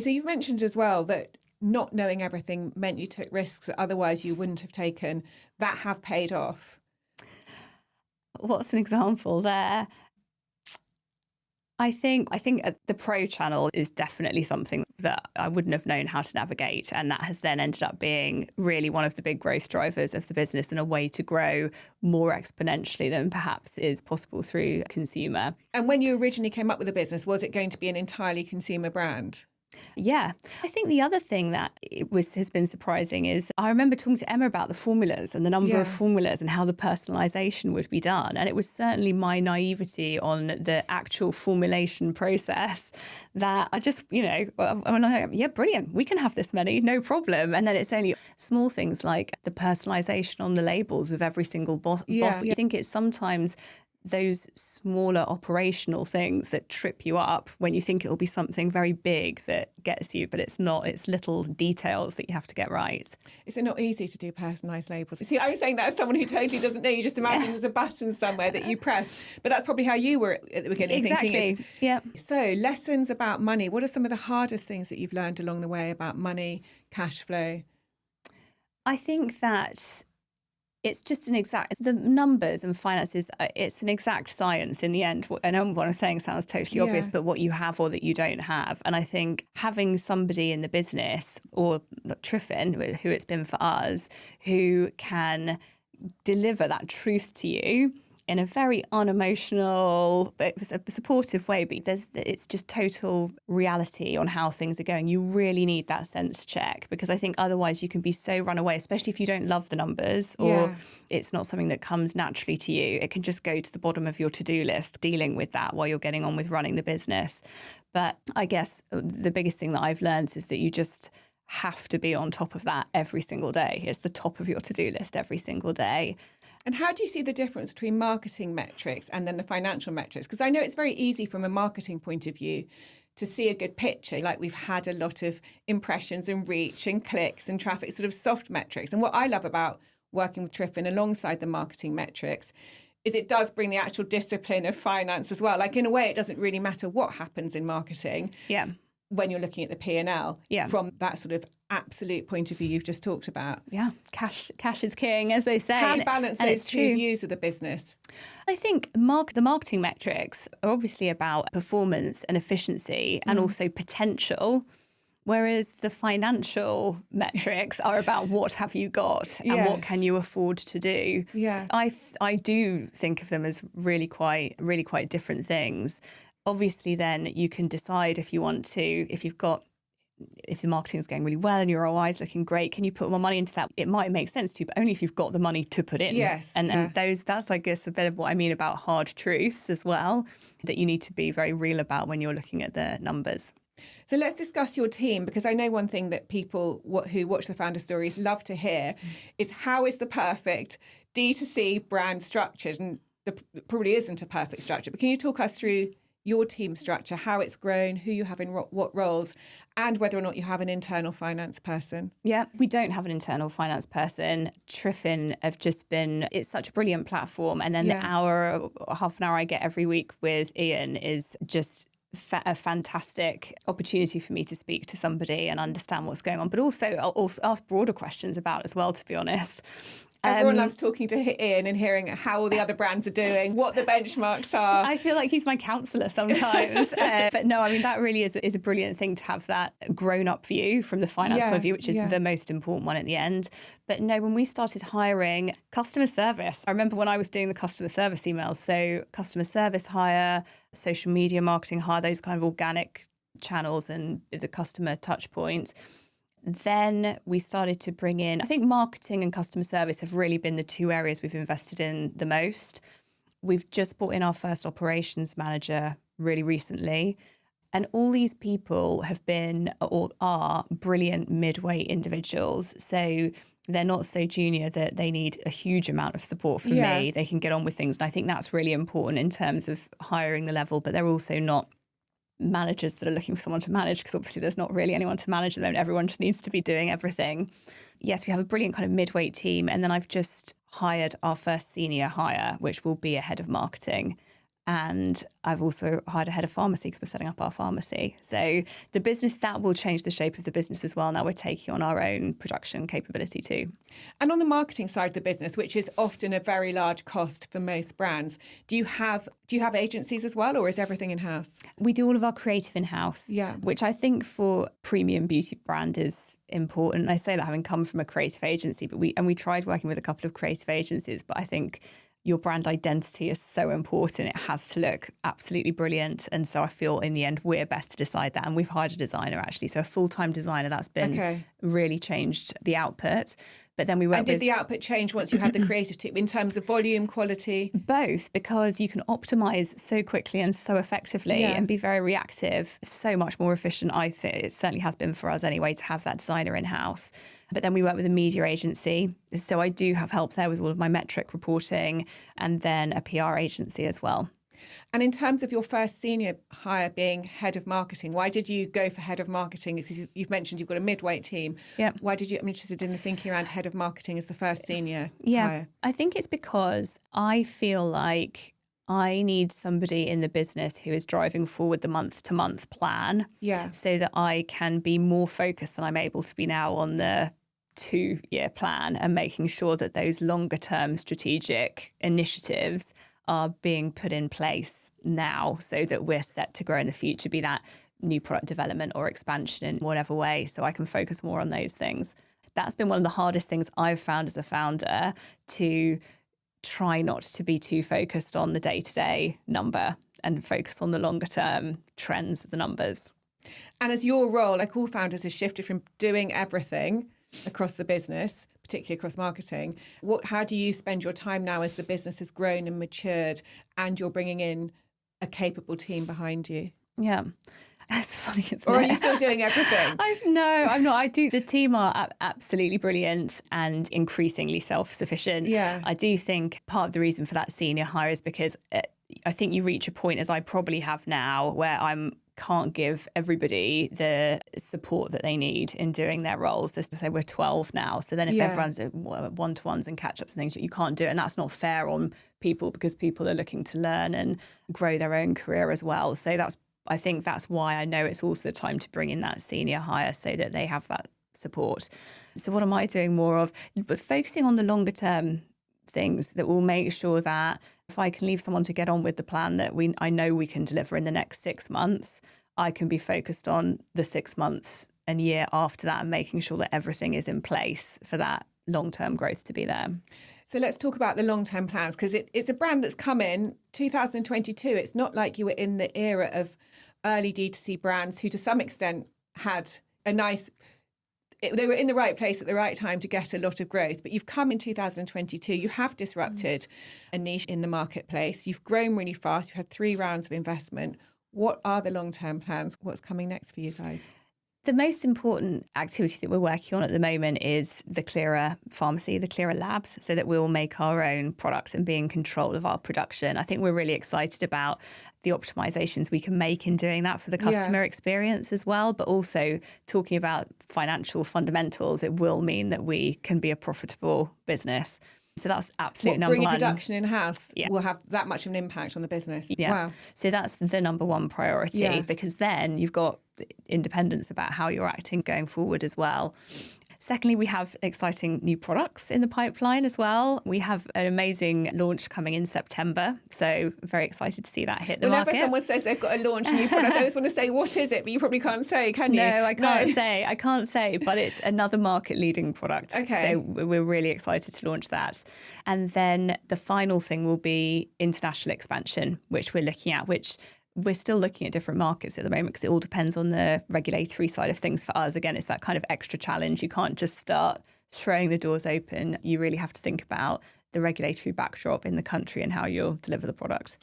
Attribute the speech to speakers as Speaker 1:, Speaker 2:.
Speaker 1: So you've mentioned as well that not knowing everything meant you took risks that otherwise you wouldn't have taken that have paid off.
Speaker 2: What's an example there? I think the pro channel is definitely something that I wouldn't have known how to navigate. And that has then ended up being really one of the big growth drivers of the business and a way to grow more exponentially than perhaps is possible through consumer.
Speaker 1: And when you originally came up with the business, was it going to be an entirely consumer brand?
Speaker 2: Yeah. I think the other thing that has been surprising is I remember talking to Emma about the formulas and the number of formulas and how the personalisation would be done. And it was certainly my naivety on the actual formulation process that I just, I'm like, yeah, brilliant. We can have this many, no problem. And then it's only small things like the personalisation on the labels of every single bottle. I think it's sometimes those smaller operational things that trip you up when you think it will be something very big that gets you, but it's not. It's little details that you have to get right.
Speaker 1: Is it not easy to do personalised labels? See, I was saying that as someone who totally doesn't know. You just imagine there's a button somewhere that you press. But that's probably how you were at the beginning.
Speaker 2: Exactly, yeah.
Speaker 1: So lessons about money. What are some of the hardest things that you've learned along the way about money, cash flow?
Speaker 2: I think that it's just the numbers and finances, it's an exact science in the end. I know what I'm saying sounds totally obvious, but what you have or that you don't have. And I think having somebody in the business, or Triffin, who it's been for us, who can deliver that truth to you in a very unemotional, but it was a supportive way, but it's just total reality on how things are going. You really need that sense check, because I think otherwise you can be so run away, especially if you don't love the numbers or it's not something that comes naturally to you. It can just go to the bottom of your to-do list, dealing with that while you're getting on with running the business. But I guess the biggest thing that I've learned is that you just have to be on top of that every single day. It's the top of your to-do list every single day.
Speaker 1: And how do you see the difference between marketing metrics and then the financial metrics? Because I know it's very easy from a marketing point of view to see a good picture. Like, we've had a lot of impressions and reach and clicks and traffic, sort of soft metrics. And what I love about working with Triffin alongside the marketing metrics is it does bring the actual discipline of finance as well. Like, in a way, it doesn't really matter what happens in marketing.
Speaker 2: Yeah.
Speaker 1: When you're looking at the P&L from that sort of absolute point of view you've just talked about.
Speaker 2: Yeah, cash is king, as they say.
Speaker 1: How do you balance those two views of the business?
Speaker 2: I think the marketing metrics are obviously about performance and efficiency and also potential, whereas the financial metrics are about what have you got and what can you afford to do. Yeah, I do think of them as really quite different things. Obviously, then you can decide if you want to, if the marketing is going really well and your ROI is looking great, can you put more money into that? It might make sense to you, but only if you've got the money to put in.
Speaker 1: Yes.
Speaker 2: And that's, I guess, a bit of what I mean about hard truths as well, that you need to be very real about when you're looking at the numbers.
Speaker 1: So let's discuss your team, because I know one thing that people who watch the Founder Stories love to hear is how is the perfect D2C brand structured? And there probably isn't a perfect structure, but can you talk us through your team structure, how it's grown, who you have in what roles, and whether or not you have an internal finance person?
Speaker 2: Yeah, we don't have an internal finance person. Triffin have just been, it's such a brilliant platform. And then the half an hour I get every week with Ian is just a fantastic opportunity for me to speak to somebody and understand what's going on, but also I'll also ask broader questions about as well, to be honest.
Speaker 1: Everyone loves talking to Ian and hearing how all the other brands are doing, what the benchmarks are.
Speaker 2: I feel like he's my counsellor sometimes. But no, I mean, that really is a brilliant thing to have that grown-up view from the finance point of view, which is the most important one at the end. But no, when we started hiring customer service, I remember when I was doing the customer service emails, so customer service hire, social media marketing hire, those kind of organic channels and the customer touch points. Then we started to bring in, I think marketing and customer service have really been the two areas we've invested in the most. We've just brought in our first operations manager really recently. And all these people have been or are brilliant midway individuals. So they're not so junior that they need a huge amount of support from me. They can get on with things. And I think that's really important in terms of hiring the level, but they're also not managers that are looking for someone to manage, because obviously there's not really anyone to manage them. Everyone just needs to be doing everything. Yes, we have a brilliant kind of midweight team. And then I've just hired our first senior hire, which will be a head of marketing. And I've also hired a head of pharmacy because we're setting up our pharmacy. So the business, that will change the shape of the business as well. Now we're taking on our own production capability too.
Speaker 1: And on the marketing side of the business, which is often a very large cost for most brands, do you have agencies as well, or is everything in-house?
Speaker 2: We do all of our creative in-house, which I think for premium beauty brand is important. I say that having come from a creative agency, but we tried working with a couple of creative agencies, but I think your brand identity is so important. It has to look absolutely brilliant. And so I feel in the end, we're best to decide that. And we've hired a designer actually. So a full-time designer, that's been really changed the output. But then we worked
Speaker 1: did the output change once you had the creative team in terms of volume, quality?
Speaker 2: Both, because you can optimise so quickly and so effectively and be very reactive, so much more efficient. I think it certainly has been for us anyway to have that designer in-house. But then we work with a media agency. So I do have help there with all of my metric reporting, and then a PR agency as well.
Speaker 1: And in terms of your first senior hire being head of marketing, why did you go for head of marketing? Because you've mentioned you've got a midweight team.
Speaker 2: Yeah.
Speaker 1: Why did you? I'm interested in the thinking around head of marketing as the first senior hire.
Speaker 2: I think it's because I feel like I need somebody in the business who is driving forward the month-to-month plan, so that I can be more focused than I'm able to be now on the 2-year plan and making sure that those longer-term strategic initiatives are being put in place now so that we're set to grow in the future, be that new product development or expansion in whatever way, so I can focus more on those things. That's been one of the hardest things I've found as a founder, to try not to be too focused on the day-to-day number and focus on the longer-term trends of the numbers.
Speaker 1: And as your role, like all founders, has shifted from doing everything across the business, particularly across marketing, how do you spend your time now as the business has grown and matured and you're bringing in a capable team behind you?
Speaker 2: Yeah. That's funny, isn't it?
Speaker 1: Or are you still doing everything?
Speaker 2: No, I'm not. The team are absolutely brilliant and increasingly self-sufficient.
Speaker 1: Yeah.
Speaker 2: I do think part of the reason for that senior hire is because I think you reach a point, as I probably have now, where can't give everybody the support that they need in doing their roles. Let's just say we're 12 now. So then if everyone's one-to-ones and catch-ups and things, you can't do it. And that's not fair on people, because people are looking to learn and grow their own career as well. So I think that's why I know it's also the time to bring in that senior hire so that they have that support. So what am I doing more of? But focusing on the longer term things that will make sure that if I can leave someone to get on with the plan that I know we can deliver in the next 6 months, I can be focused on the 6 months and year after that and making sure that everything is in place for that long-term growth to be there.
Speaker 1: So let's talk about the long-term plans, because it's a brand that's come in 2022. It's not like you were in the era of early D2C brands who to some extent had they were in the right place at the right time to get a lot of growth. But you've come in 2022, you have disrupted a niche in the marketplace. You've grown really fast. You've had 3 rounds of investment. What are the long-term plans? What's coming next for you guys?
Speaker 2: The most important activity that we're working on at the moment is the Klira pharmacy, the Klira labs, so that we'll make our own product and be in control of our production. I think we're really excited about the optimizations we can make in doing that for the customer experience as well, but also talking about financial fundamentals, it will mean that we can be a profitable business. So that's absolute number one.
Speaker 1: Bringing production in-house will have that much of an impact on the business.
Speaker 2: Yeah.
Speaker 1: Wow.
Speaker 2: So that's the number one priority, because then you've got independence about how you're acting going forward as well. Secondly, we have exciting new products in the pipeline as well. We have an amazing launch coming in September. So very excited to see that hit the market.
Speaker 1: Whenever someone says they've got a launch new product, I always want to say, what is it? But you probably can't say, can you?
Speaker 2: No, I can't say, but it's another market-leading product.
Speaker 1: Okay.
Speaker 2: So we're really excited to launch that. And then the final thing will be international expansion, which we're looking at, which we're still looking at different markets at the moment because it all depends on the regulatory side of things for us. Again, it's that kind of extra challenge. You can't just start throwing the doors open. You really have to think about the regulatory backdrop in the country and how you'll deliver the product.